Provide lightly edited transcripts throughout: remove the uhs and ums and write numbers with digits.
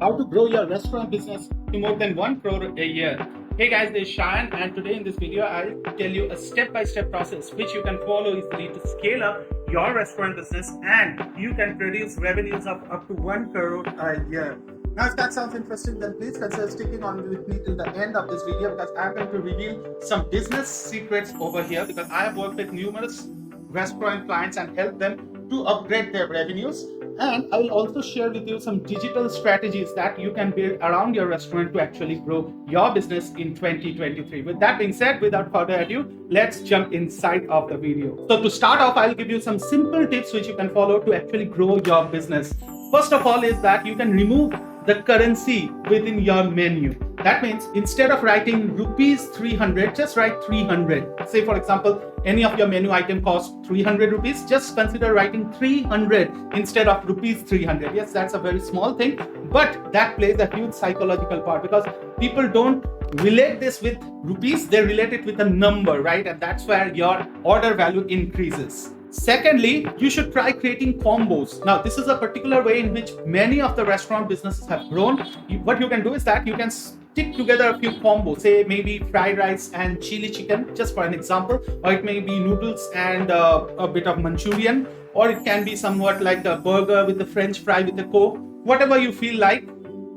how to grow your restaurant business to more than 1 crore a year. Hey guys, this is Shayan, and today in this video I'll tell you a step-by-step process which you can follow easily to scale up your restaurant business, and you can produce revenues of up to 1 crore a year. Now, if that sounds interesting, then please consider sticking on with me till the end of this video, because I'm going to reveal some business secrets over here, because I have worked with numerous restaurant clients and helped them to upgrade their revenues. And I will also share with you some digital strategies that you can build around your restaurant to actually grow your business in 2023. With that being said, without further ado, let's jump inside of the video. So to start off, I'll give you some simple tips which you can follow to actually grow your business. First of all is that you can remove the currency within your menu. That means instead of writing rupees 300, just write 300. Say for example, any of your menu item costs 300 rupees, just consider writing 300 instead of rupees 300. Yes, that's a very small thing, but that plays a huge psychological part, because people don't relate this with rupees, they relate it with a number, right? And that's where your order value increases. Secondly, you should try creating combos. Now, this is a particular way in which many of the restaurant businesses have grown. What you can do is that you can stick together a few combos, say maybe fried rice and chili chicken, just for an example, or it may be noodles and a bit of Manchurian, or it can be somewhat like a burger with the French fry with the Coke, whatever you feel like.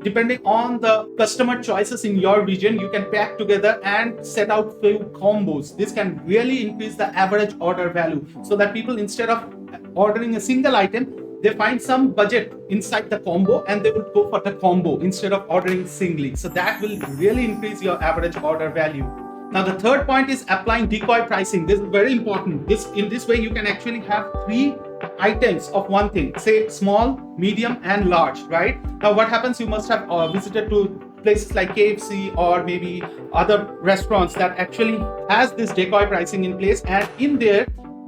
Depending on the customer choices in your region, you can pack together and set out few combos. This can really increase the average order value, so that people, instead of ordering a single item, they find some budget inside the combo and they will go for the combo instead of ordering singly. So that will really increase your average order value. Now, the third point is applying decoy pricing. This is very important. In this way, you can actually have 3 items of one thing, say small, medium and large, right? Now, what happens, you must have visited to places like KFC or maybe other restaurants that actually has this decoy pricing in place, and in there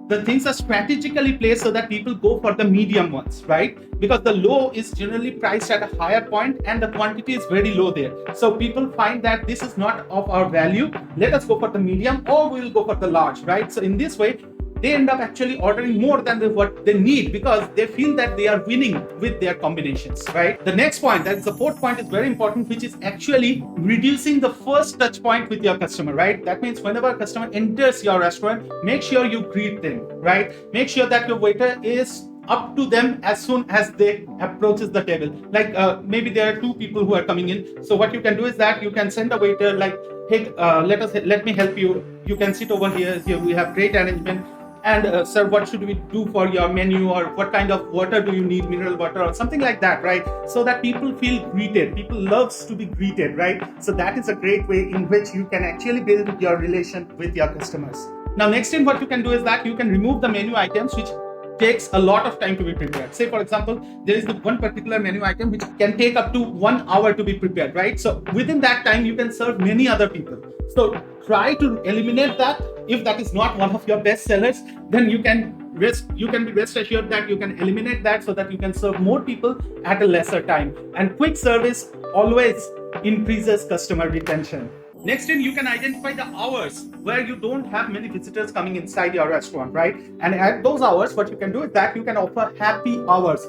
the things are strategically placed so that people go for the medium ones, right? Because the low is generally priced at a higher point and the quantity is very low there. So people find that this is not of our value, let us go for the medium, or we will go for the large, right? So in this way, they end up actually ordering more than what they need, because they feel that they are winning with their combinations, right? The next point, that is the fourth point, is very important, which is actually reducing the first touch point with your customer, right? That means whenever a customer enters your restaurant, make sure you greet them, right? Make sure that your waiter is up to them as soon as they approaches the table. Like maybe there are 2 people who are coming in. So what you can do is that you can send a waiter like, hey, let me help you. You can sit over here. Here we have great arrangement. And sir, what should we do for your menu, or what kind of water do you need, mineral water or something like that, right? So that people feel greeted. People loves to be greeted, right? So that is a great way in which you can actually build your relation with your customers. Now, next thing what you can do is that you can remove the menu items which takes a lot of time to be prepared. Say for example, there is the one particular menu item which can take up to 1 hour to be prepared, right? So within that time you can serve many other people. So try to eliminate that. If that is not one of your best sellers, then you can be rest assured that you can eliminate that, so that you can serve more people at a lesser time. And quick service always increases customer retention. Next thing, you can identify the hours where you don't have many visitors coming inside your restaurant, right? And at those hours, what you can do is that you can offer happy hours.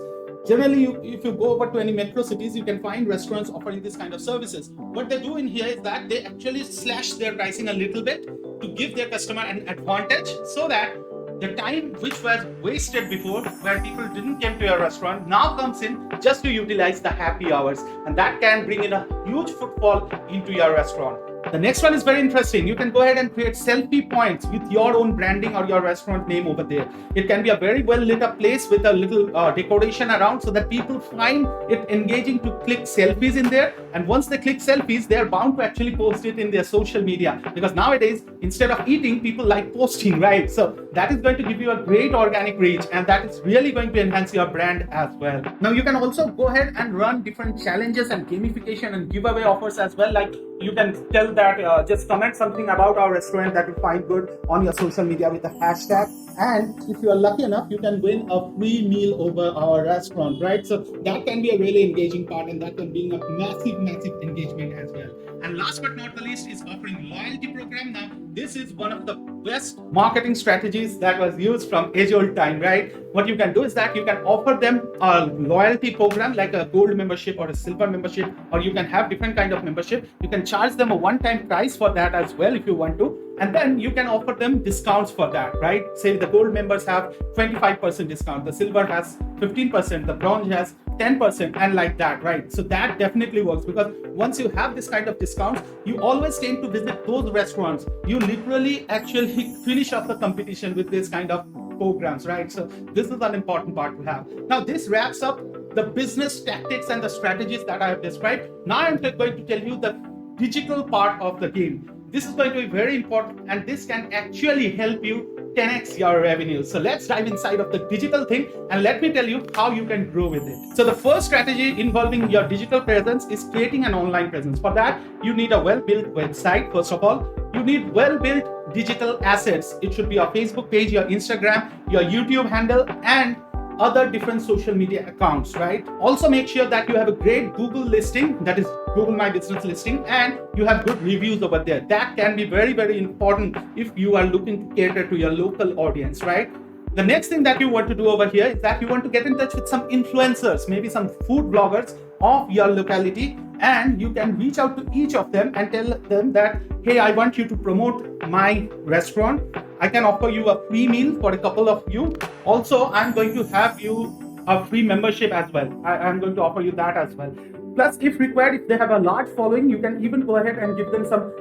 Generally, if you go over to any metro cities, you can find restaurants offering this kind of services. What they do in here is that they actually slash their pricing a little bit to give their customer an advantage, so that the time which was wasted before, where people didn't come to your restaurant, now comes in just to utilize the happy hours, and that can bring in a huge footfall into your restaurant. The next one is very interesting. You can go ahead and create selfie points with your own branding or your restaurant name over there. It can be a very well lit up place with a little decoration around, so that people find it engaging to click selfies in there. And once they click selfies, they are bound to actually post it in their social media, because nowadays, instead of eating, people like posting, right? So that is going to give you a great organic reach, and that is really going to enhance your brand as well. Now, you can also go ahead and run different challenges and gamification and giveaway offers as well. Like, you can tell that just comment something about our restaurant that you find good on your social media with a hashtag, and if you are lucky enough, you can win a free meal over our restaurant, right? So that can be a really engaging part, and that can bring a massive engagement as well. And last but not the least is offering loyalty program. Now, this is one of the best marketing strategies that was used from age old time, right? What you can do is that you can offer them a loyalty program like a gold membership or a silver membership, or you can have different kind of membership. You can charge them a one-time price for that as well if you want to, and then you can offer them discounts for that, right? Say the gold members have 25% discount, the silver has 15%, the bronze has 10%, and like that, right? So that definitely works, because once you have this kind of discounts, you always tend to visit those restaurants. You literally actually finish off the competition with this kind of programs, right? So this is an important part to have. Now this wraps up the business tactics and the strategies that I have described. Now I'm going to tell you the digital part of the game. This is going to be very important, and this can actually help you 10x your revenue. So let's dive inside of the digital thing, and let me tell you how you can grow with it. So the first strategy involving your digital presence is creating an online presence. For that, you need a well-built website. First of all, you need well-built digital assets. It should be your Facebook page, your Instagram, your YouTube handle, and other different social media accounts, right? Also make sure that you have a great Google listing, that is Google My Business listing, and you have good reviews over there. That can be very, very important if you are looking to cater to your local audience, right? The next thing that you want to do over here is that you want to get in touch with some influencers, maybe some food bloggers of your locality, and you can reach out to each of them and tell them that, hey, I want you to promote my restaurant. I can offer you a free meal for a couple of you. Also, I'm going to have you a free membership as well. I'm going to offer you that as well. Plus, if required, if they have a large following, you can even go ahead and give them some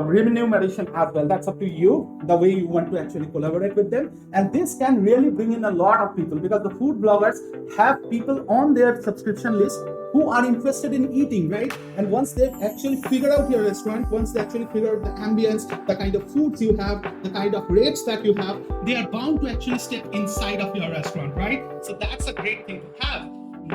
remuneration as well. That's up to you, the way you want to actually collaborate with them. And this can really bring in a lot of people, because the food bloggers have people on their subscription list who are interested in eating, right? And once they actually figure out your restaurant, once they actually figure out the ambience, the kind of foods you have, the kind of rates that you have, they are bound to actually step inside of your restaurant, right? So that's a great thing to have.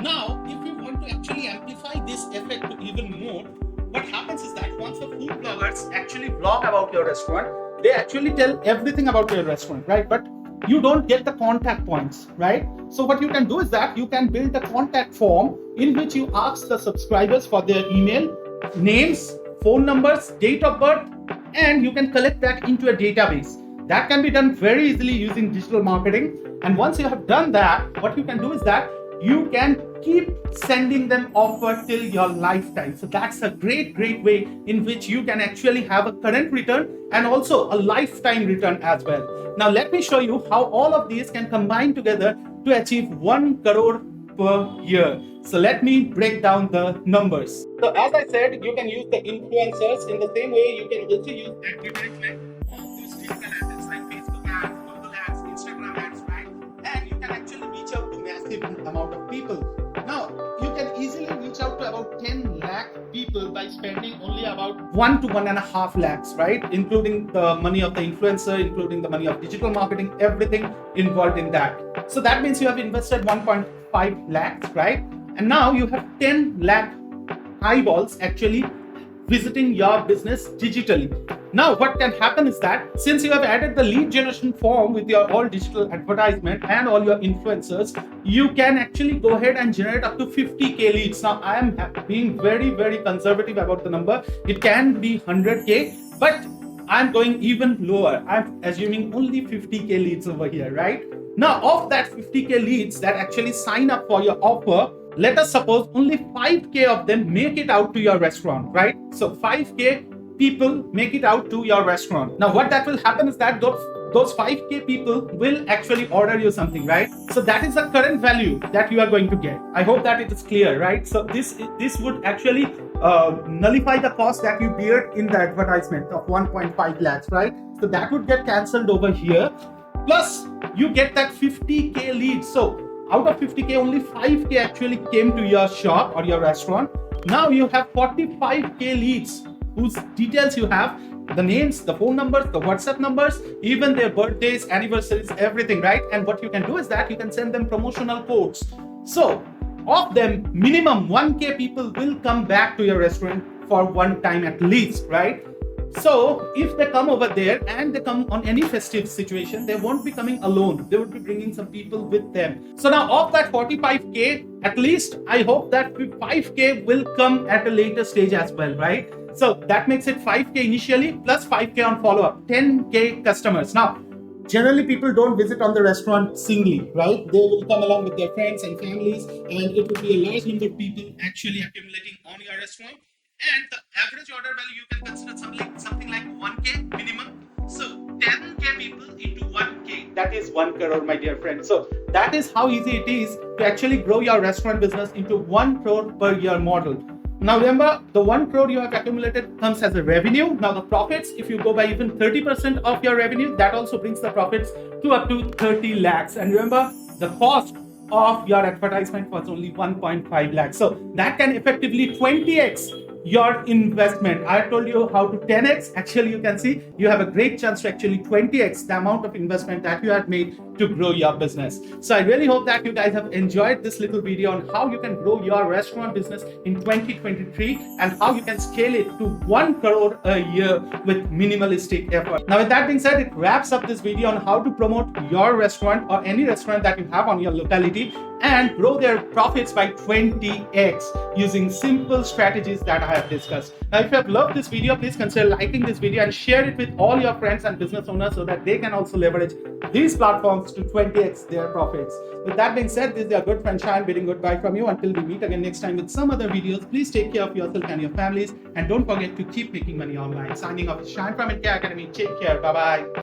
Now, if you want to actually amplify this effect to even more, what happens is that once the food bloggers actually blog about your restaurant, they actually tell everything about your restaurant, right? But you don't get the contact points, right? So what you can do is that you can build a contact form in which you ask the subscribers for their email, names, phone numbers, date of birth, and you can collect that into a database. That can be done very easily using digital marketing. And once you have done that, what you can do is that you can keep sending them offer till your lifetime. So that's a great way in which you can actually have a current return and also a lifetime return as well. Now let me show you how all of these can combine together to achieve 1 crore per year. So let me break down the numbers. So as I said, you can use the influencers. In the same way, you can also use advertisement of these digital assets like Facebook ads, Google ads, Instagram ads, right? And you can actually reach out to massive amount of people. Now, you can easily reach out to about 10 lakh people by spending only about 1 to 1.5 lakhs, right? Including the money of the influencer, including the money of digital marketing, everything involved in that. So that means you have invested 1.5 lakhs, right? And now you have 10 lakh eyeballs actually visiting your business digitally. Now what can happen is that since you have added the lead generation form with your all digital advertisement and all your influencers, you can actually go ahead and generate up to 50k leads. Now I am being very conservative about the number. It can be 100k, but I'm going even lower. I'm assuming only 50k leads over here, right? Now of that 50k leads that actually sign up for your offer, let us suppose only 5k of them make it out to your restaurant, right? So 5k people make it out to your restaurant. Now what that will happen is that those 5k people will actually order you something, right? So that is the current value that you are going to get. I hope that it is clear, right? So this would actually nullify the cost that you bear in the advertisement of 1.5 lakhs, right? So that would get cancelled over here. Plus you get that 50k leads. So out of 50k, only 5k actually came to your shop or your restaurant. Now you have 45k leads whose details you have, the names, the phone numbers, the WhatsApp numbers, even their birthdays, anniversaries, everything, right? And what you can do is that you can send them promotional codes. So of them, minimum 1k people will come back to your restaurant for one time at least, right? So if they come over there and they come on any festive situation, they won't be coming alone. They would be bringing some people with them. So now of that 45k, at least I hope that 5k will come at a later stage as well, right? So that makes it 5K initially plus 5K on follow-up, 10K customers. Now, generally people don't visit on the restaurant singly, right? They will come along with their friends and families, and it will be a large number of people actually accumulating on your restaurant. And the average order value you can consider something like 1K minimum. So 10K people into 1K, that is 1 crore, my dear friend. So that is how easy it is to actually grow your restaurant business into 1 crore per year model. Now remember, the 1 crore you have accumulated comes as a revenue. Now the profits, if you go by even 30% of your revenue, that also brings the profits to up to 30 lakhs. And remember, the cost of your advertisement was only 1.5 lakhs. So that can effectively 20x your investment. I told you how to 10x. Actually, you can see you have a great chance to actually 20x the amount of investment that you had made to grow your business. So I really hope that you guys have enjoyed this little video on how you can grow your restaurant business in 2023 and how you can scale it to 1 crore a year with minimalistic effort. Now, with that being said, it wraps up this video on how to promote your restaurant or any restaurant that you have on your locality and grow their profits by 20x using simple strategies that I have discussed. Now, if you have loved this video, please consider liking this video and share it with all your friends and business owners so that they can also leverage these platforms to 20x their profits. With that being said, this is your good friend Shine bidding goodbye from you until we meet again next time with some other videos. Please take care of yourself and your families, and don't forget to keep making money online. Signing off, Shine from NK Academy. Take care. Bye-bye.